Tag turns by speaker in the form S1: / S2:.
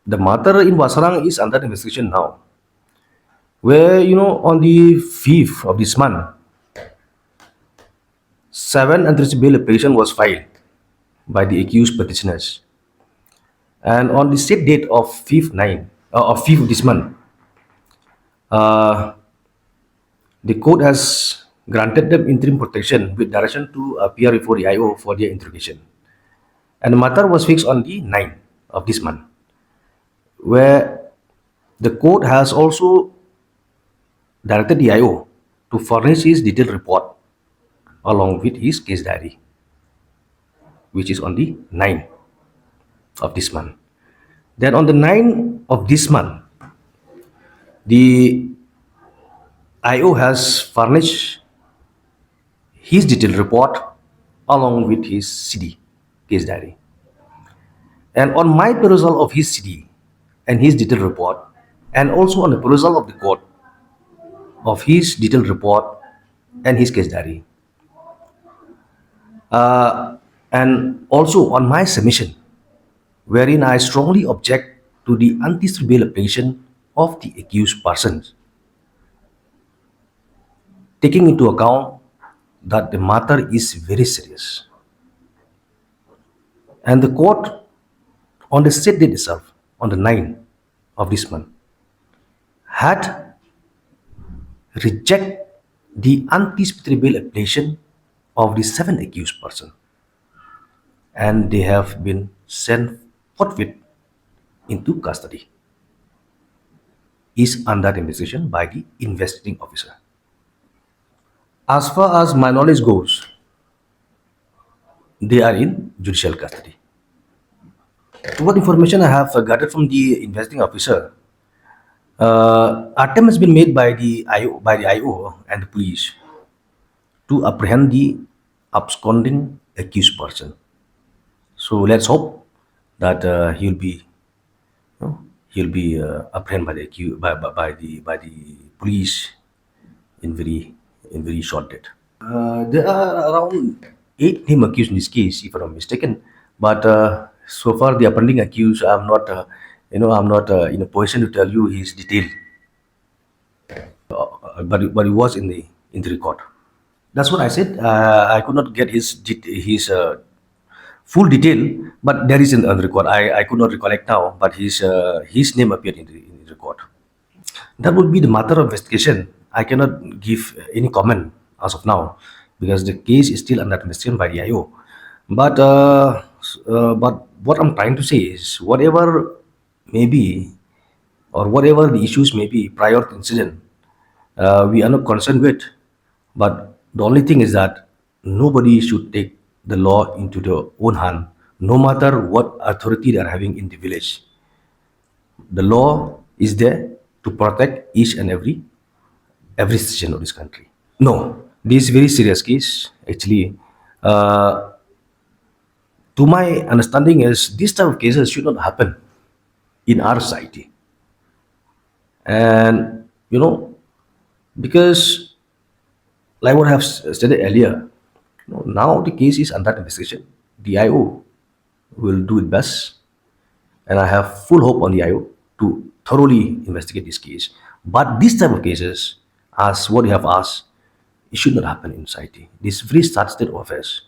S1: the matter in Wahsarang is under investigation now, where on the 5th of this month, 7 untrustee bail application was filed by the accused petitioners, and on the set date of 5th of this month, uh, the court has granted them interim protection with direction to appear before the IO for their interrogation. And the matter was fixed on the 9th of this month, where the court has also directed the IO to furnish his detailed report along with his case diary, which is on the 9th of this month. Then on the 9th of this month, the IO has furnished his detailed report along with his CD, case diary. And on my perusal of his CD and his detailed report, and also on the perusal of the court of his detailed report and his case diary, and also on my submission, wherein I strongly object to the untrustee bail application of the accused persons, taking into account that the matter is very serious. And the court, on the set date itself, on the 9th of this month, had rejected the untrustee bail application of the 7 accused persons, and they have been sent forthwith into custody. Is under investigation by the investigating officer. As far as my knowledge goes, they are in judicial custody. What information I have gathered from the investigating officer, attempt has been made by the IO and the police to apprehend the absconding accused person. So let's hope that he'll be apprehended by the police in very short date. There are around 8 named accused in this case, if I'm not mistaken. But so far, the apprehending accused, I'm not in a position to tell you his detail. But it was in the record. That's what I said. I could not get his full detail, but there is in the record. I could not recollect now, but his name appeared in the record. That would be the matter of investigation. I cannot give any comment as of now because the case is still under investigation by the IO. But what I'm trying to say is, whatever may be, or whatever the issues may be prior to incident, we are not concerned with. But the only thing is that nobody should take the law into their own hand, no matter what authority they are having in the village. The law is there to protect each and every citizen of this country. No, this is very serious case. Actually, to my understanding is this type of cases should not happen in our society. And because like what I have stated earlier, now the case is under investigation. The IO will do its best, and I have full hope on the IO to thoroughly investigate this case. But this type of cases, as what you have asked, it should not happen in society. This is very sad state of affairs.